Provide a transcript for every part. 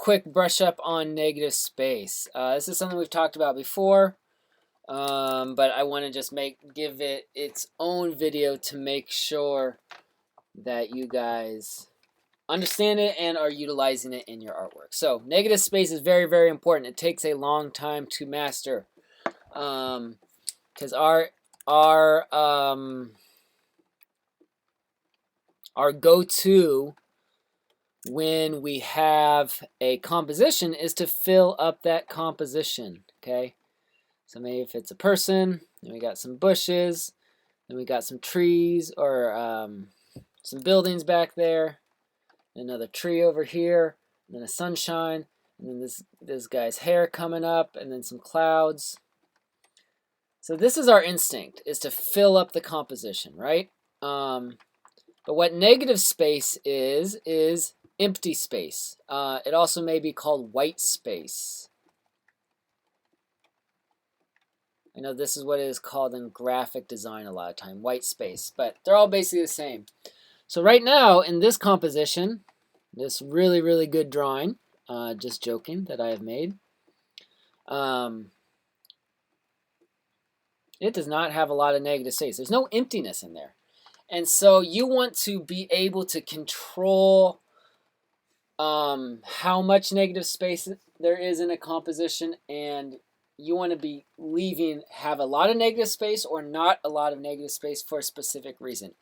quick brush up on negative space. This is something we've talked about before, but I want to just give it its own video to make sure that you guys understand it and are utilizing it in your artwork. So negative space is very, very important. It takes a long time to master, because our go-to when we have a composition is to fill up that composition. Okay, so maybe if it's a person, then we got some bushes, then we got some trees or some buildings back there, another tree over here, and then a sunshine, and then this guy's hair coming up, and then some clouds. So this is our instinct, is to fill up the composition, right? But what negative space is empty space. It also may be called white space. I know this is what it is called in graphic design a lot of time, white space, but they're all basically the same. So right now in this composition, this really, really good drawing, just joking, that I have made, it does not have a lot of negative space. There's no emptiness in there. And so you want to be able to control how much negative space there is in a composition, and you want to be have a lot of negative space or not a lot of negative space for a specific reason.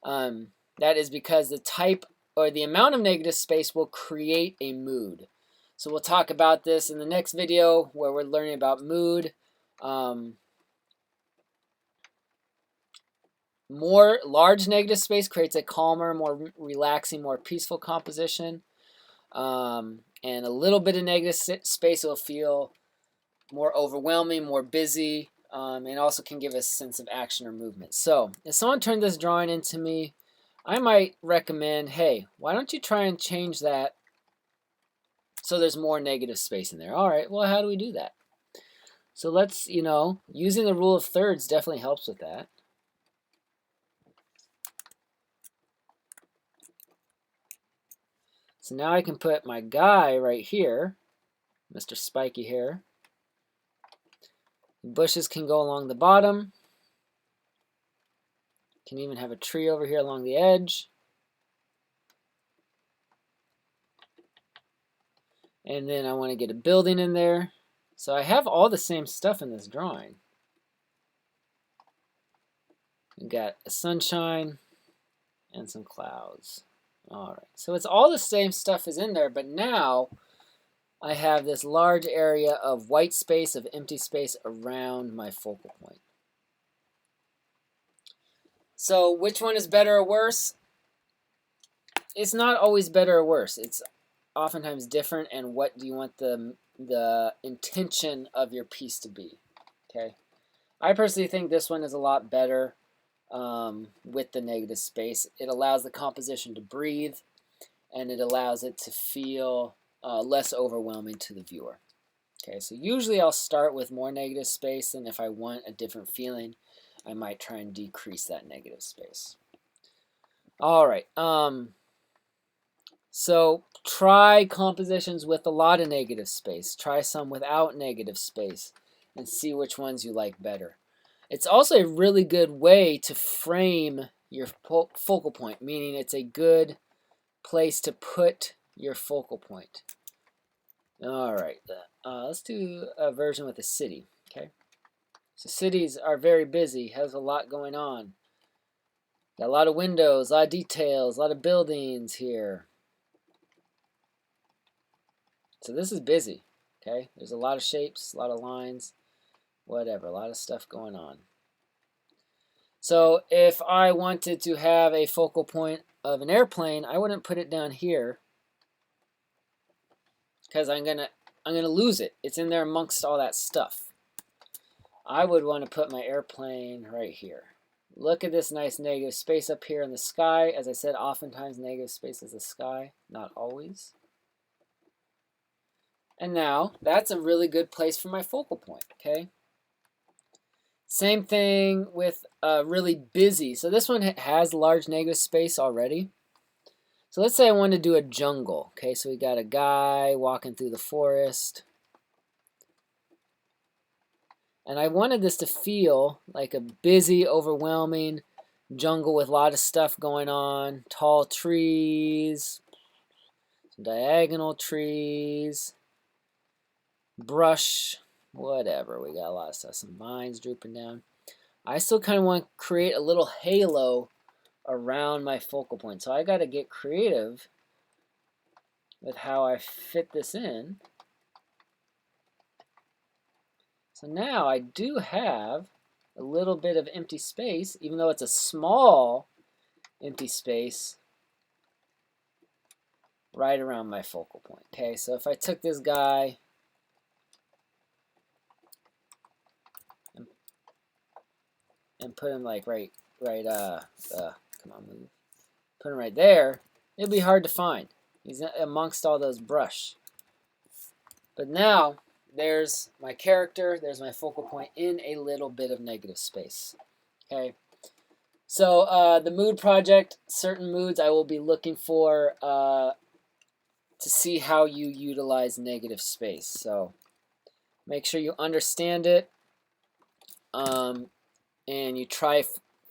That is because the type or the amount of negative space will create a mood. So we'll talk about this in the next video where we're learning about mood. More large negative space creates a calmer, more relaxing, more peaceful composition. And a little bit of negative space will feel more overwhelming, more busy, and also can give a sense of action or movement. So if someone turned this drawing into me, I might recommend, hey, why don't you try and change that so there's more negative space in there? All right, well, how do we do that? So let's, using the rule of thirds definitely helps with that. So now I can put my guy right here, Mr. Spiky Hair. Bushes can go along the bottom. Can even have a tree over here along the edge. And then I want to get a building in there. So I have all the same stuff in this drawing. We got a sunshine and some clouds. All right, so it's all the same stuff is in there, but now I have this large area of white space, of empty space around my focal point. So which one is better or worse? It's not always better or worse. It's oftentimes different, and what do you want the intention of your piece to be? Okay, I personally think this one is a lot better with the negative space. It allows the composition to breathe, and it allows it to feel less overwhelming to the viewer. Okay, so usually I'll start with more negative space, and if I want a different feeling, I might try and decrease that negative space. All right, so try compositions with a lot of negative space. Try some without negative space and see which ones you like better. It's also a really good way to frame your focal point, meaning it's a good place to put your focal point. All right, let's do a version with a city. Okay, so cities are very busy, has a lot going on. Got a lot of windows, a lot of details, a lot of buildings here. So this is busy. Okay, there's a lot of shapes, a lot of lines, whatever, a lot of stuff going on. So if I wanted to have a focal point of an airplane, I wouldn't put it down here, because I'm gonna lose it. It's in there amongst all that stuff. I would want to put my airplane right here. Look at this nice negative space up here in the sky. As I said, oftentimes negative space is the sky, not always. And now that's a really good place for my focal point. Okay. Same thing with really busy. So this one has large negative space already. So let's say I want to do a jungle. Okay, so we got a guy walking through the forest. And I wanted this to feel like a busy, overwhelming jungle with a lot of stuff going on. Tall trees, some diagonal trees, brush, whatever. We got a lot of stuff. Some vines drooping down. I still kind of want to create a little halo around my focal point. So I got to get creative with how I fit this in. So now I do have a little bit of empty space, even though it's a small empty space right around my focal point. Okay, so if I took this guy and put him like right, come on, move. Put him right there, it'd be hard to find. He's amongst all those brush. But now, there's my character, there's my focal point in a little bit of negative space. Okay, so the mood project, certain moods I will be looking for to see how you utilize negative space. So make sure you understand it, and you try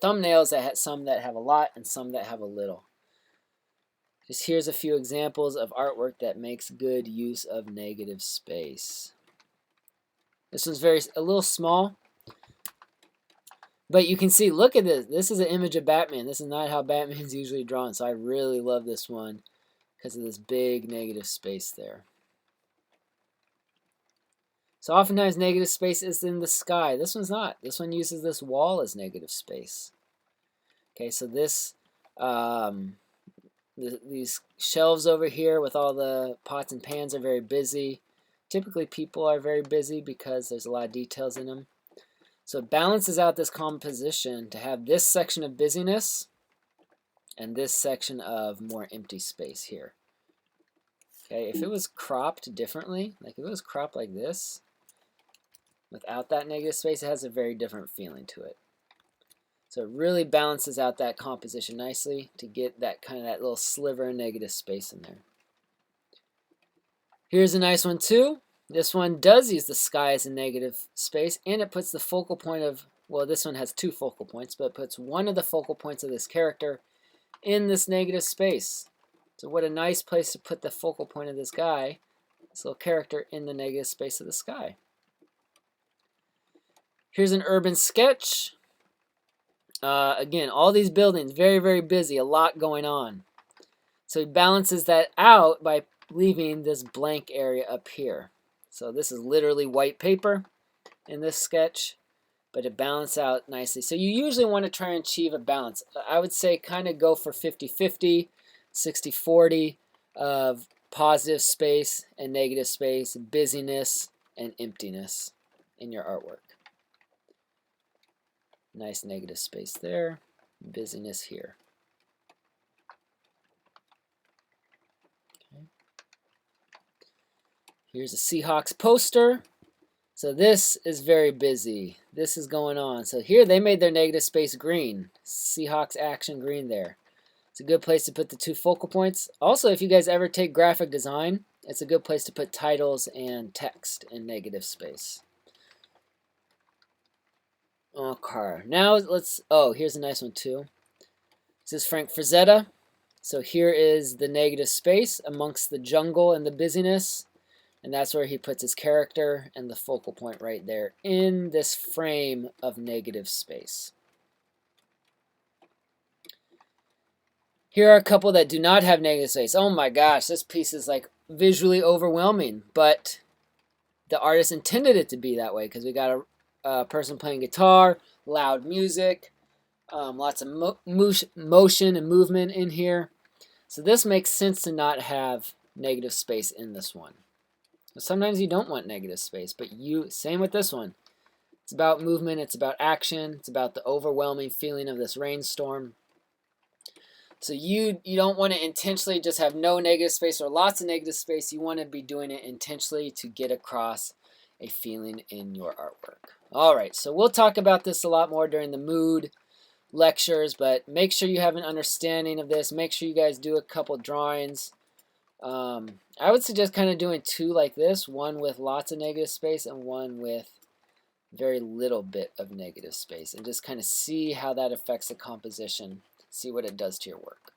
thumbnails that have some that have a lot and some that have a little. Just here's a few examples of artwork that makes good use of negative space. This one's a little small, but you can see, look at this. This is an image of Batman. This is not how Batman's usually drawn, so I really love this one because of this big negative space there. So oftentimes negative space is in the sky. This one's not. This one uses this wall as negative space. Okay, so this, these shelves over here with all the pots and pans are very busy. Typically people are very busy because there's a lot of details in them. So it balances out this composition to have this section of busyness and this section of more empty space here. Okay, if it was cropped differently, like if it was cropped like this, without that negative space, it has a very different feeling to it. So it really balances out that composition nicely to get that kind of that little sliver of negative space in there. Here's a nice one too. This one does use the sky as a negative space, and it puts the focal point of, well, this one has two focal points, but it puts one of the focal points of this character in this negative space. So what a nice place to put the focal point of this guy, this little character, in the negative space of the sky. Here's an urban sketch. Again, all these buildings, very, very busy, a lot going on. So he balances that out by leaving this blank area up here. So this is literally white paper in this sketch, but it balances out nicely. So you usually want to try and achieve a balance. I would say kind of go for 50-50, 60-40 of positive space and negative space, busyness and emptiness in your artwork. Nice negative space there, busyness here. Okay. Here's a Seahawks poster. So this is very busy. This is going on. So here they made their negative space green. Seahawks action green there. It's a good place to put the two focal points. Also, if you guys ever take graphic design, it's a good place to put titles and text in negative space. Okay, now let's, here's a nice one too. This is Frank Frazetta. So here is the negative space amongst the jungle and the busyness. And that's where he puts his character and the focal point right there in this frame of negative space. Here are a couple that do not have negative space. Oh my gosh, this piece is like visually overwhelming, but the artist intended it to be that way because we got a person playing guitar, loud music, lots of motion and movement in here. So this makes sense to not have negative space in this one. Sometimes you don't want negative space, but same with this one. It's about movement, it's about action, it's about the overwhelming feeling of this rainstorm. So you don't want to intentionally just have no negative space or lots of negative space. You want to be doing it intentionally to get across a feeling in your artwork. All right, so we'll talk about this a lot more during the mood lectures, but make sure you have an understanding of this. Make sure you guys do a couple drawings. I would suggest kind of doing two like this, one with lots of negative space and one with very little bit of negative space, and just kind of see how that affects the composition, see what it does to your work.